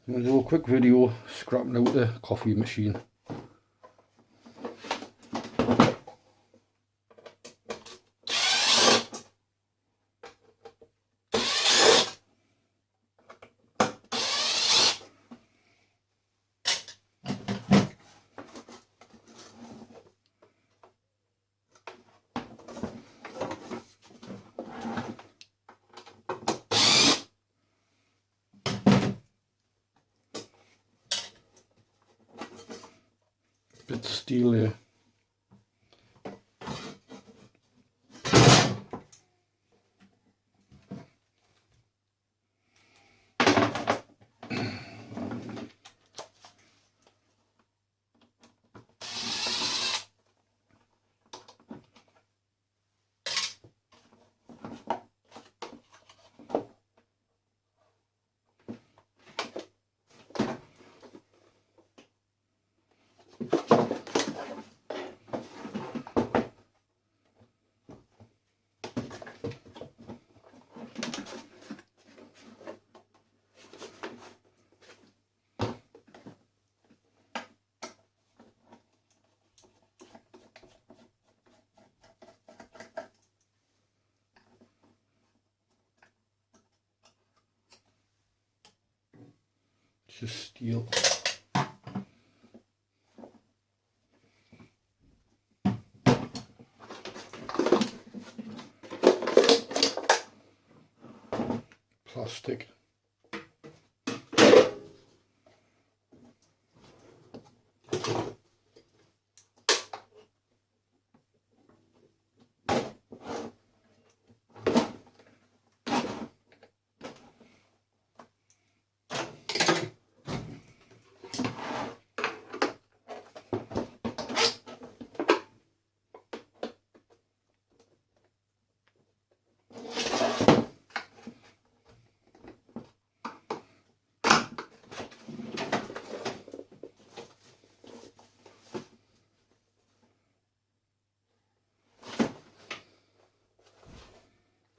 I'm going to do a quick video scrapping out the coffee machine. Bit of steel there. It's just steel. Plastic.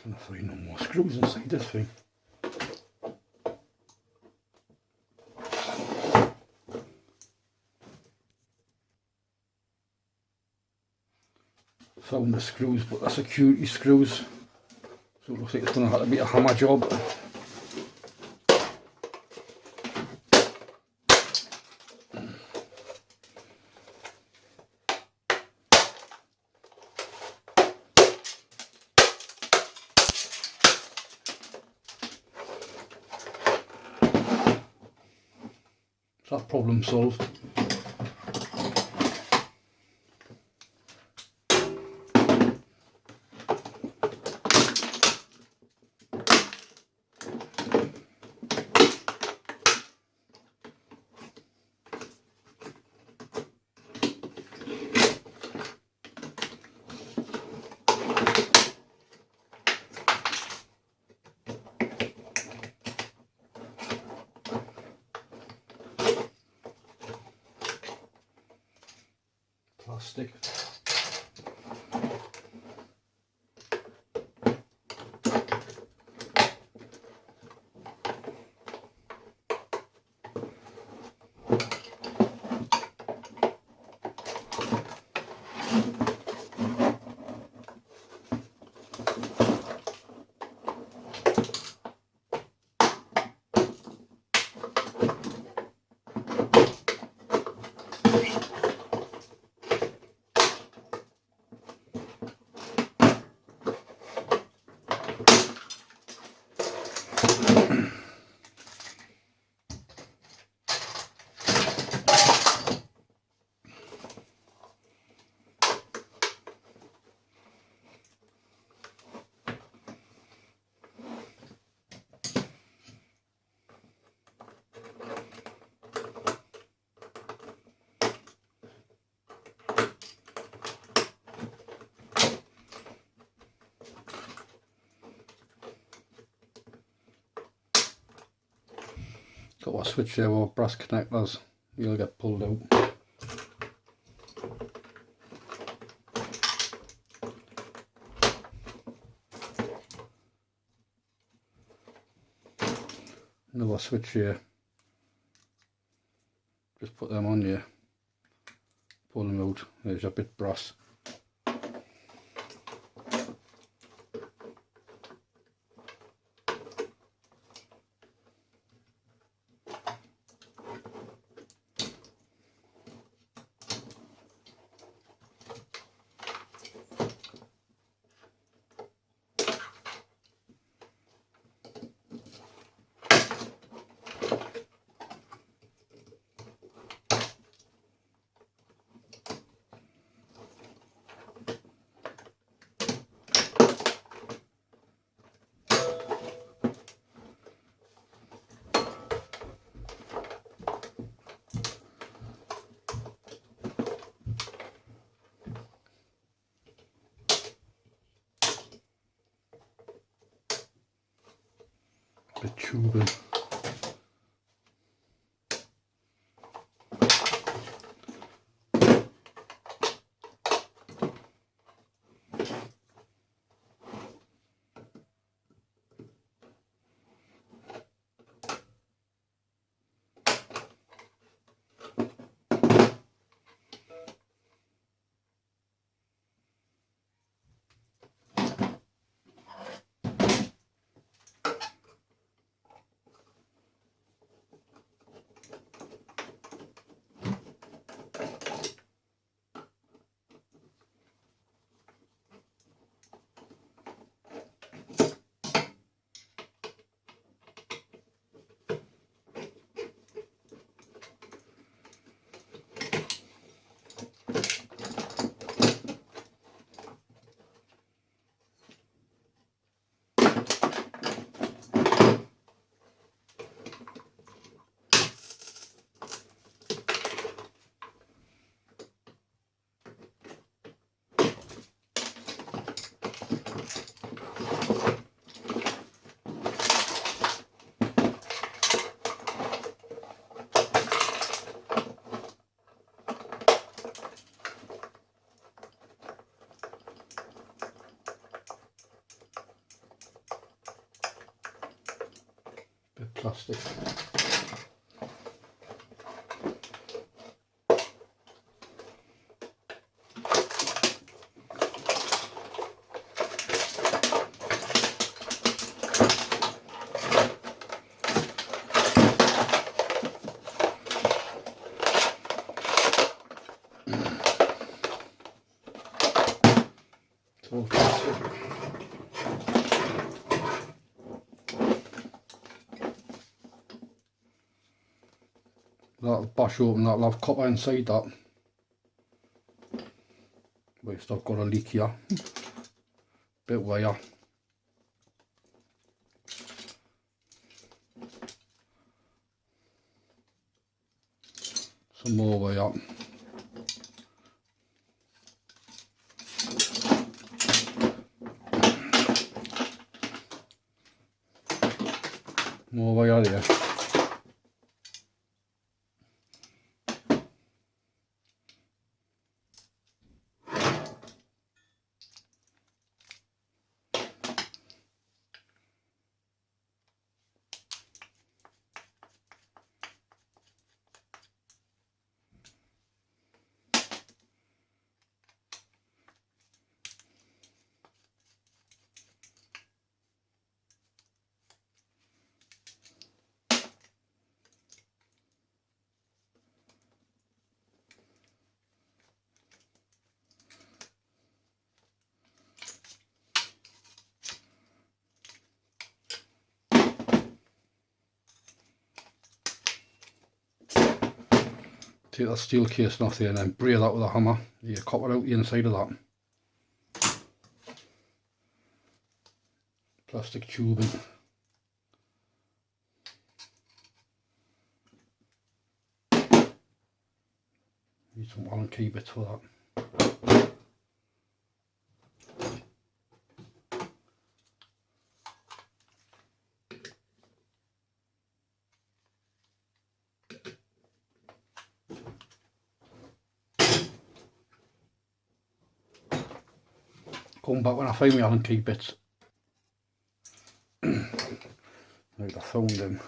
Can't find no more screws inside this thing. Found the screws, but they're security screws, so it looks like it's going to have to be a hammer job. So that's problem solved. Plastic. Got a switch there with brass connectors, you'll get pulled out. Another switch here. Just put them on here, pull them out. There's a bit brass. Bit tubing. Bit plastic. It's all plastic. That'll bash open, that'll have copper inside that. Waste, I've got a leak here. Bit wire. Some more wire. More wire there. Take that steel casing off there and then braid that with a hammer. You copper out the inside of that. Plastic tubing. Need some Allen key bits for that. Come back when I find my Allen key bits. Right, I found them.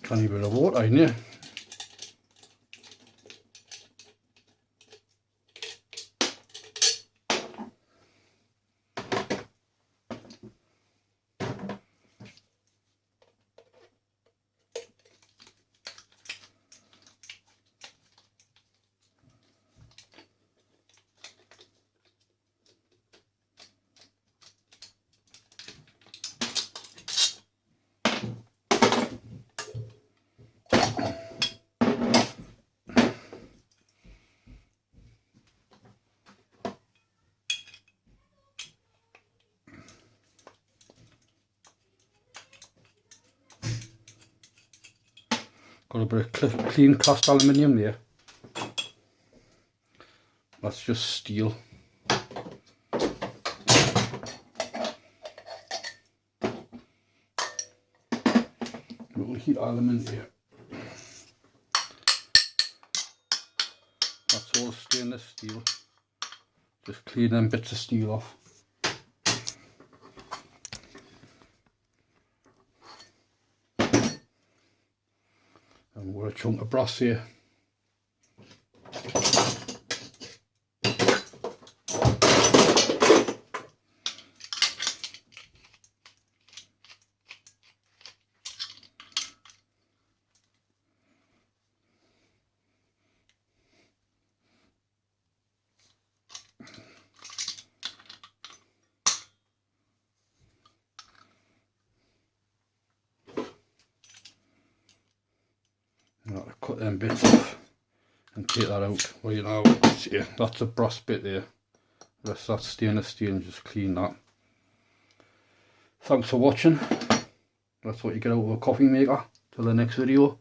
Tiny bit of water in there. Got a bit of clean cast aluminium there. That's just steel. Little heat element here. That's all stainless steel. Just clean them bits of steel off. And we're a chunk of brass here. I'll cut them bits off and take that out. Well, you know, see, that's a brass bit there. That's stainless steel, and just clean that. Thanks for watching. That's what you get out of a coffee maker. Till the next video.